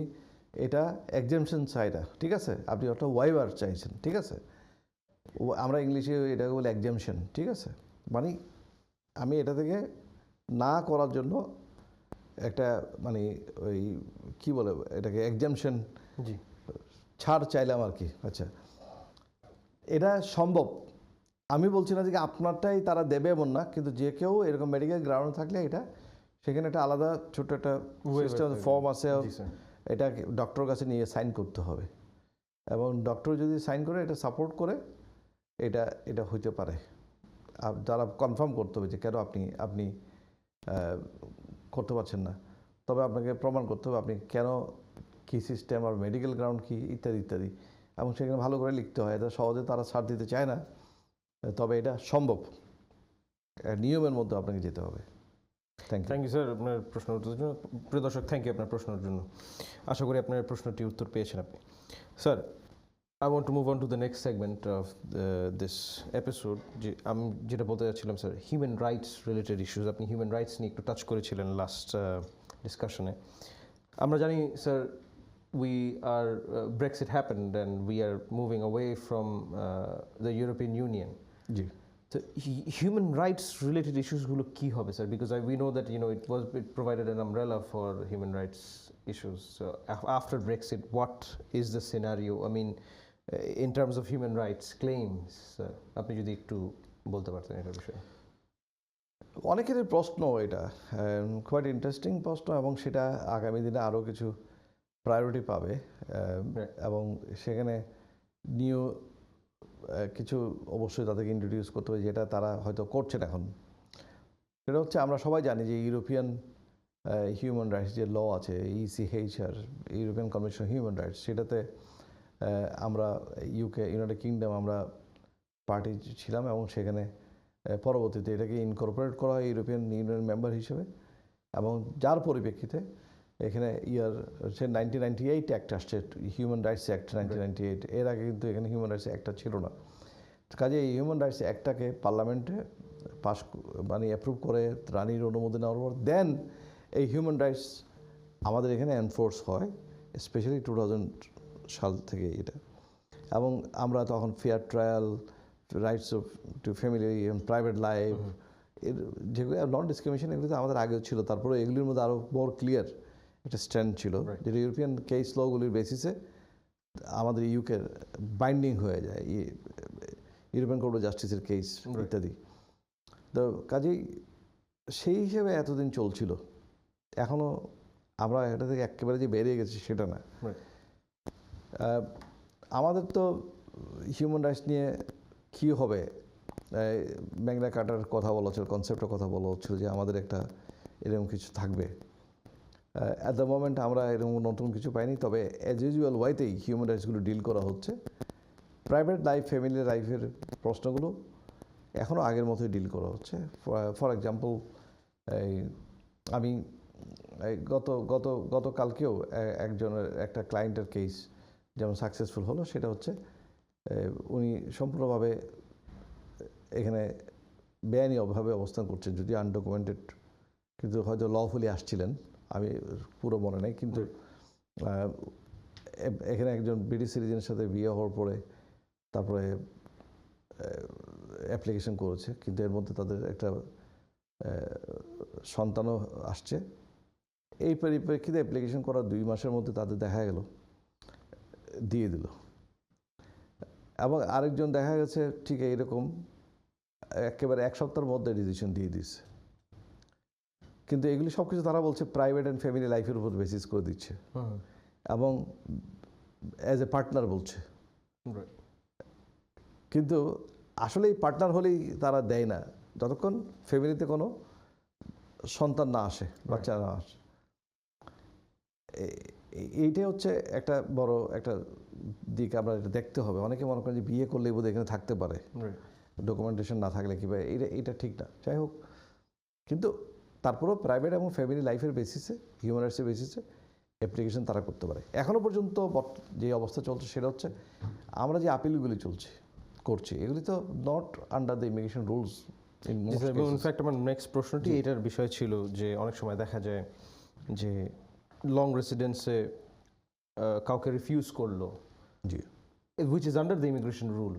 এটা এক্সামশন চাইটা, ঠিক আছে, আপনি একটা ওয়াইভার চাইছেন, ঠিক আছে। আমরা ইংলিশে এটাকে বলি এক্সামশন, ঠিক আছে। মানে আমি এটা থেকে না করার জন্য একটা মানে ওই কী বলে এটাকে এক্সামশন জি ছাড় চাইলাম আর কি। আচ্ছা, এটা সম্ভব, আমি বলছি না যে আপনারটাই তারা দেবে এমন না, কিন্তু যে কেউ এরকম মেডিকেল গ্রাউন্ড থাকলে এটা সেখানে একটা আলাদা ছোট্ট একটা সিস্টেম ফর্ম আছে, এটা ডক্টরের কাছে নিয়ে সাইন করতে হবে এবং ডক্টর যদি সাইন করে এটা সাপোর্ট করে এটা এটা হইতে পারে। যারা কনফার্ম করতে হবে যে কেন আপনি করতে পারছেন না, তবে আপনাকে প্রমাণ করতে হবে আপনি কেন, কী সিস্টেম আর মেডিকেল গ্রাউন্ড কী ইত্যাদি ইত্যাদি, এবং সেখানে ভালো করে লিখতে হয়। এটা সহজে তারা ছাড় দিতে চায় না, তবে এটা সম্ভব, নিয়মের মধ্যে আপনাকে যেতে হবে। Thank you. Thank you sir আপনার প্রশ্ন উত্তরের জন্য। প্রিয় দর্শক, থ্যাংক ইউ আপনার প্রশ্নের জন্য। আশা করি আপনার প্রশ্নটির উত্তর পেয়েছেন আপনি। Sir, I want to move on to the next segment of this episode. যে আমি যেটা বলতে যাচ্ছিলাম sir, human rights related issues. আপনি হিউম্যান রাইটস নিয়ে একটু টাচ করেছিলেন লাস্ট ডিসকাশনে। আমরা জানি sir, we are Brexit happened and we are moving away from the European Union. জি, তো হিউম্যান রাইটস রিলেটেড ইস্যুসগুলো কী হবে sir? Because we know that it provided an umbrella for human rights issues. So after Brexit, what is the scenario? I mean, in terms of human rights claims, আপনি যদি একটু বলতে পারতেন এটার বিষয়ে। অনেকেরই প্রশ্ন এটা, কোয়াইট ইন্টারেস্টিং প্রশ্ন, এবং সেটা আগামী দিনে আরও কিছু প্রায়োরিটি পাবে এবং সেখানে নিউ কিছু অবশ্যই তাদেরকে ইন্ট্রোডিউস করতে হবে, যেটা তারা হয়তো করছেন এখন। সেটা হচ্ছে, আমরা সবাই জানি যে ইউরোপিয়ান হিউম্যান রাইটস যে ল আছে, ECHR, European convention human rights, সেটাতে আমরা ইউনাইটেড কিংডম আমরা পার্টি ছিলাম এবং সেখানে পরবর্তীতে এটাকে ইনকর্পোরেট করা হয় ইউরোপিয়ান ইউনিয়ন মেম্বার হিসেবে, এবং যার পরিপ্রেক্ষিতে এখানে হচ্ছে 1998 অ্যাক্ট আসছে, হিউম্যান রাইটস অ্যাক্ট 1998। এর আগে কিন্তু এখানে হিউম্যান রাইটস অ্যাক্টটা ছিল না। কাজে এই হিউম্যান রাইটস অ্যাক্টটাকে পার্লামেন্টে মানে অ্যাপ্রুভ করে রানীর অনুমোদন নেওয়ার পর দেন এই হিউম্যান রাইটস আমাদের এখানে এনফোর্স হয়, স্পেশালি 2000 সাল থেকে এটা। এবং আমরা তখন fair trial, rights of to family, private life, এর যেগুলো নন ডিসক্রিমিনেশন, এগুলো তো আমাদের আগেও ছিল। তারপরে এগুলির মধ্যে আরও মোর ক্লিয়ার একটা স্ট্যান্ড ছিল, যেটা ইউরোপিয়ান কেস লগুলির বেসিসে আমাদের ইউকে বাইন্ডিং হয়ে যায়, ইউরোপিয়ান কোর্ট অফ জাস্টিসের কেস ইত্যাদি। তো কাজেই সেই হিসেবে এতদিন চলছিল। এখনও আমরা এটা থেকে একেবারে যে বেরিয়ে গেছি সেটা না। আমাদের তো হিউম্যান রাইটস নিয়ে কী হবে, ম্যাগনা কার্টার কথা বলা হচ্ছিল, কনসেপ্টের কথা বলা হচ্ছিল যে আমাদের একটা এরকম কিছু থাকবে। অ্যাট দ্য মোমেন্ট আমরা এরকম নতুন কিছু পাইনি, তবে অ্যাজ ইউজুয়াল ওয়াইতেই হিউম্যান রাইটসগুলো ডিল করা হচ্ছে। প্রাইভেট লাইফ, ফ্যামিলি লাইফের প্রশ্নগুলো এখনও আগের মতোই ডিল করা হচ্ছে। ফর এক্সাম্পল, আমি গতকালকেও একজনের একটা ক্লায়েন্টের কেস যেমন সাকসেসফুল হলো, সেটা হচ্ছে উনি সম্পূর্ণভাবে এখানে বেআইনিভাবে অবস্থান করছেন, যদি আনডকুমেন্টেড, কিন্তু হয়তো লফুলি আসছিলেন, আমি পুরো মনে নেই। কিন্তু এখানে একজন ব্রিটিশ সিটিজেনের সাথে বিয়ে হওয়ার পরে তারপরে অ্যাপ্লিকেশন করেছে, কিন্তু এর মধ্যে তাদের একটা সন্তানও আসছে। এই পরিপ্রেক্ষিতে অ্যাপ্লিকেশন করার 2 মাসের মধ্যে তাদের দেখা গেল দিয়ে দিল, এবং আরেকজন দেখা গেছে ঠিক এইরকম একেবারে 1 সপ্তাহের মধ্যে ডিসিশন দিয়ে দিচ্ছে। কিন্তু এগুলি সব কিছু তারা বলছে প্রাইভেট অ্যান্ড ফ্যামিলি লাইফের উপর বেসিস করে দিচ্ছে এবং অ্যাজ এ পার্টনার বলছে। Right. কিন্তু আসলে এই পার্টনার হলেই তারা দেয় না যতক্ষণ ফ্যামিলিতে কোনো সন্তান না আসে, বাচ্চা না আসে। এইটাই হচ্ছে একটা বড় একটা দিক, আমরা এটা দেখতে হবে। অনেকে মনে করেন যে বিয়ে করলে বোধহয় এখানে থাকতে পারে, Right. ডকুমেন্টেশন না থাকলে কীভাবে, এটা ঠিক না। যাই হোক, কিন্তু তারপরেও প্রাইভেট এবং ফ্যামিলি লাইফের বেসিসে, হিউম্যান রাইটসের বেসিসে অ্যাপ্লিকেশন তারা করতে পারে। এখনও পর্যন্ত যে অবস্থা চলছে সেটা হচ্ছে আমরা যে আপিলগুলি করছি এগুলি তো not under the immigration rules in most cases. In fact আমার নেক্সট প্রশ্নটি এটার বিষয় ছিল যে অনেক সময় দেখা যায় যে লং রেসিডেন্সে কাউকে রিফিউজ করলো, জি, which is under the immigration rule,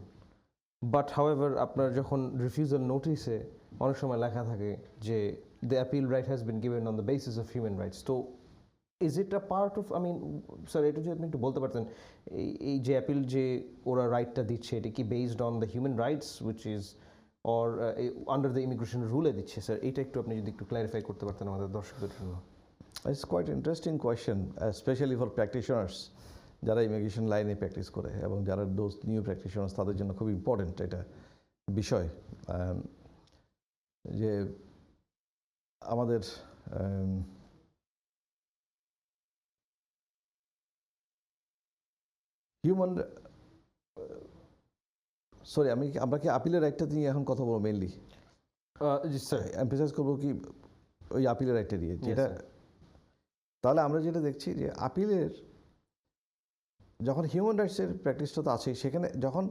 but however আপনার যখন রিফিউজাল নোটিসে অনেক সময় লেখা থাকে যে the appeal right has been given on the basis of human rights. তো is it a part of, I mean, sir এটা যদি আপনি একটু বলতে পারতেন, এই যে অ্যাপিল যে ওরা রাইটটা দিচ্ছে এটা কি based on the human rights which is or under the immigration রুলে দিচ্ছে স্যার, এটা একটু আপনি যদি একটু ক্ল্যারিফাই করতে পারতেন আমাদের দর্শকদের জন্য। It's quite interesting question, specially for practitioners, যারা ইমিগ্রেশন লাইনে প্র্যাকটিস করে এবং যারা দোজ নিউ প্র্যাকটিশনার্স তাদের জন্য খুব ইম্পর্টেন্ট এটা বিষয়। যে আমাদের হিউম্যান আমরা কি আপিলের রাইটটা নিয়ে এখন কথা বলবো মেনলি? জি স্যার। এমফেসাইজ করবো কি ওই আপিলের রাইটটা নিয়ে, যেটা তাহলে আমরা যেটা দেখছি যে আপিলের যখন হিউম্যান রাইটসের প্র্যাকটিসটা তো আছেই, সেখানে যখন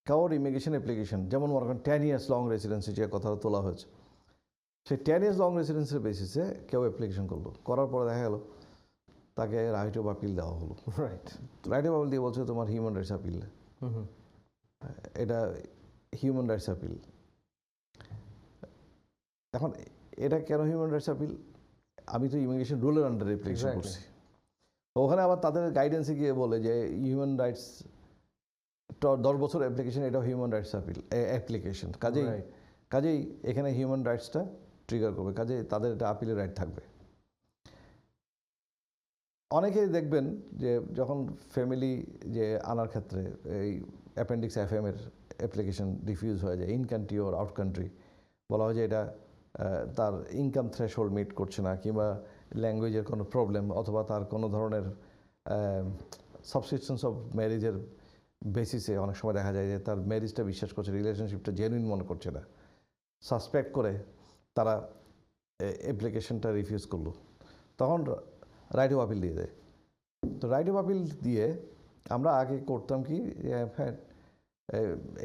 কারোর ইমিগ্রেশন অ্যাপ্লিকেশন, যেমন মনে করেন 10 years লং রেসিডেন্সি যে কথা তোলা হয়েছে, সেই 10 years লং রেসিডেন্সের বেসিসে কেউ অ্যাপ্লিকেশন করলো, করার পরে দেখা গেল তাকে রাইট অফ আপিল দেওয়া হলো। রাইট। রাইট অফ আপিল দিয়ে বলছে তোমার হিউম্যান রাইটস আপিল, এটা হিউম্যান রাইটস আপিল। এখন এটা কেন হিউম্যান রাইটস আপিল? আমি তো ইমিগ্রেশন রুলের আন্ডারে অ্যাপ্লিকেশন করছি। ওখানে আবার তাদের গাইডেন্সে গিয়ে বলে যে হিউম্যান রাইটস 10 বছর অ্যাপ্লিকেশন, এটা হিউম্যান রাইটস আপিল অ্যাপ্লিকেশন, কাজেই এখানে হিউম্যান রাইটসটা ট্রিগার করবে, কাজেই তাদের এটা আপিলের রাইট থাকবে। অনেকেই দেখবেন যে যখন ফ্যামিলি যে আনার ক্ষেত্রে এই অ্যাপেন্ডিক্স FM এর অ্যাপ্লিকেশন রিফিউজ হয়ে যায়, in country or out country, বলা হয় যে এটা তার ইনকাম থ্রেশহোল্ড মিট করছে না, কিংবা ল্যাঙ্গুয়েজের কোনো প্রবলেম, অথবা তার কোনো ধরনের সাবসিস্টেন্স অফ ম্যারেজের বেসিসে অনেক সময় দেখা যায় যে তার ম্যারেজটা বিশ্বাস করছে, রিলেশনশিপটা জেনুইন মনে করছে না, সাসপেক্ট করে তারা অ্যাপ্লিকেশনটা রিফিউজ করলো, তখন রাইট অফ আপিল দিয়ে দেয়। তো রাইট অফ আপিল দিয়ে আমরা আগে করতাম কি, হ্যাঁ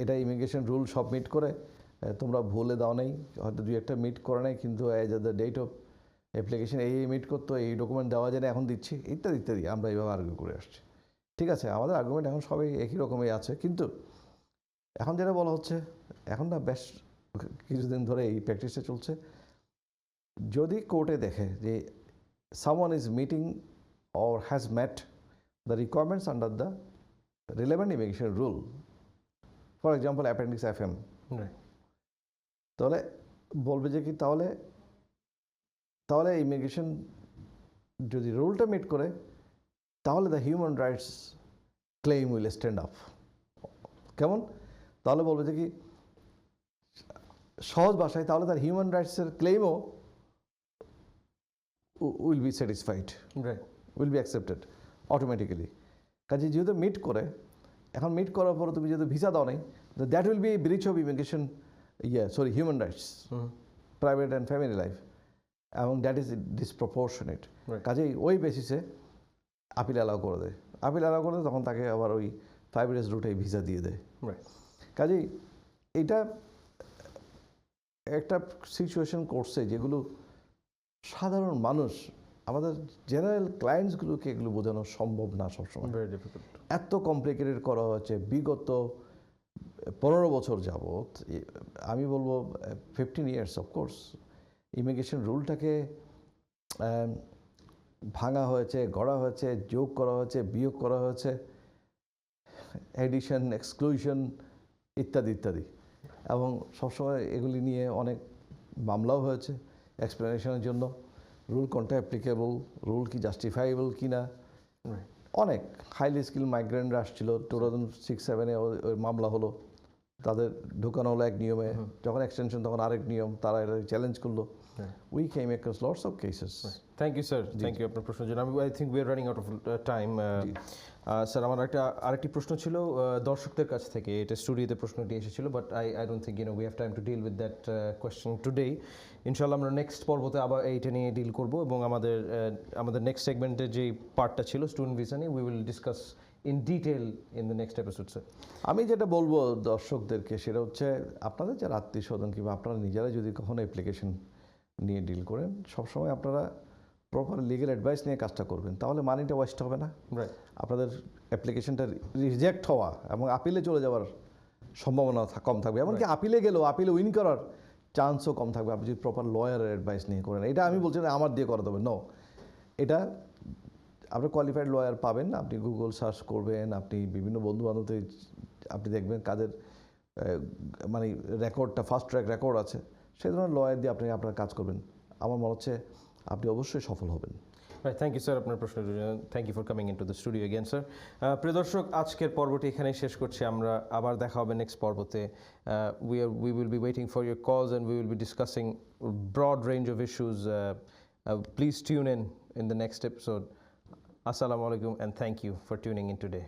এটা ইমিগ্রেশন রুল সব মিট করে, তোমরা ভুলে দাও নাই, হয়তো 2-1টা মিট করে নাই, কিন্তু as the date of application এই মিট করতো, এই ডকুমেন্ট দেওয়া যায় না, এখন দিচ্ছি, ইত্যাদি ইত্যাদি আমরা এইভাবে আর্গুমেন্ট করে আসছি। ঠিক আছে, আমাদের আর্গুমেন্ট এখন সবাই একই রকমই আছে, কিন্তু এখন যেটা বলা হচ্ছে, এখন না বেশ কিছুদিন ধরে এই প্র্যাকটিসটা চলছে, যদি কোর্টে দেখে যে someone is meeting or has met the requirements under the relevant immigration rule, for example appendix FM, তাহলে বলবে যে কি, তাহলে ইমিগ্রেশন যদি রুলটা মিট করে, তাহলে the human rights claim will stand up. কেমন? তাহলে বলবে যে কি, সহজ ভাষায়, তাহলে তার human রাইটসের ক্লেইমও will be satisfied, will be accepted automatically. কাজে যেহেতু মিট করে, এখন মিট করার পরে তুমি যেহেতু ভিসা দাও নাই, that will be breach of immigration human rights, private and family life, এবং দ্যাট ইজ ডিসপ্রপোর্শনেট। কাজেই ওই বেসিসে আপিল অ্যালাউ করে দেয়, তখন তাকে আবার ওই 5 years রুটে ভিসা দিয়ে দেয়। কাজেই এটা একটা সিচুয়েশন করছে যেগুলো সাধারণ মানুষ, আমাদের জেনারেল ক্লায়েন্টসগুলোকে এগুলো বোঝানো সম্ভব না সবসময়, এত কমপ্লিকেটেড করা হচ্ছে। বিগত 15 বছর যাবৎ, আমি বলবো 15 years অফকোর্স, ইমিগ্রেশন রুলটাকে ভাঙা হয়েছে, গড়া হয়েছে, যোগ করা হয়েছে, বিয়োগ করা হয়েছে, এডিশন, এক্সক্লুশন ইত্যাদি ইত্যাদি, এবং সবসময় এগুলি নিয়ে অনেক মামলাও হয়েছে, এক্সপ্লেনেশনের জন্য, রুল কোনটা অ্যাপ্লিকেবল, রুল কি জাস্টিফাইবল কি না। অনেক হাইলি স্কিল মাইগ্রেন্টরা আসছিল 2006-07 ওই মামলা হলো, তাদের ঢুকানো হলো এক নিয়মে, যখন এক্সটেনশন তখন আরেক নিয়ম, তারা এটা চ্যালেঞ্জ করলো। We came across lots of cases. Thank you sir, thank you আপনার প্রশ্নের জন্য। I think we are running out of time. Sir আমার আরেকটি প্রশ্ন ছিল দর্শকদের কাছ থেকে, এটা স্টুডিওতে প্রশ্নটি এসেছিল, but I don't think we have time to deal with that question today. ইনশাল্লাহ আমরা নেক্সট পর্বতে আবার এইটা নিয়ে ডিল করব, এবং আমাদের নেক্সট সেগমেন্টের যে পার্টটা ছিল স্টুডেন্ট ভিসা নিয়ে, we will discuss in detail in the next episode sir. আমি যেটা বলবো দর্শকদেরকে সেটা হচ্ছে, আপনাদের যারা আত্মীয় স্বজন কিংবা আপনারা নিজেরা যদি কখনো অ্যাপ্লিকেশন নিয়ে ডিল করেন, সবসময় আপনারা প্রপার লিগ্যাল অ্যাডভাইস নিয়ে কাজটা করবেন, তাহলে মানিটা ওয়েস্ট হবে না। আপনাদের অ্যাপ্লিকেশনটা রিজেক্ট হওয়া এবং আপিলে চলে যাওয়ার সম্ভাবনা কম থাকবে, এমনকি আপিলে গেলেও আপিলে উইন করার চান্সও কম থাকবে আপনি যদি প্রপার লয়ারের অ্যাডভাইস নিয়ে করেন। এটা আমি বলছি না আমার দিয়ে করা দেবে, নো, এটা আপনি কোয়ালিফাইড লয়ার পাবেন, আপনি গুগল সার্চ করবেন, আপনি বিভিন্ন বন্ধুবান্ধবদের আপনি দেখবেন কাদের মানে রেকর্ডটা ফাস্ট ট্র্যাক রেকর্ড আছে, সেই ধরনের লয়ার দিয়ে আপনি আপনার কাজ করবেন, আমার মনে হচ্ছে আপনি অবশ্যই সফল হবেন। থ্যাংক ইউ স্যার আপনার প্রশ্নের জন্য। Thank you for coming in to the studio again sir. প্রিয় দর্শক, আজকের পর্বটি এখানেই শেষ করছি, আমরা আবার দেখা হবে নেক্সট পর্বতে। We will be waiting for your calls and we will be discussing broad range of issues. Please tune in the next episode. Assalamu alaikum and thank you for tuning in today.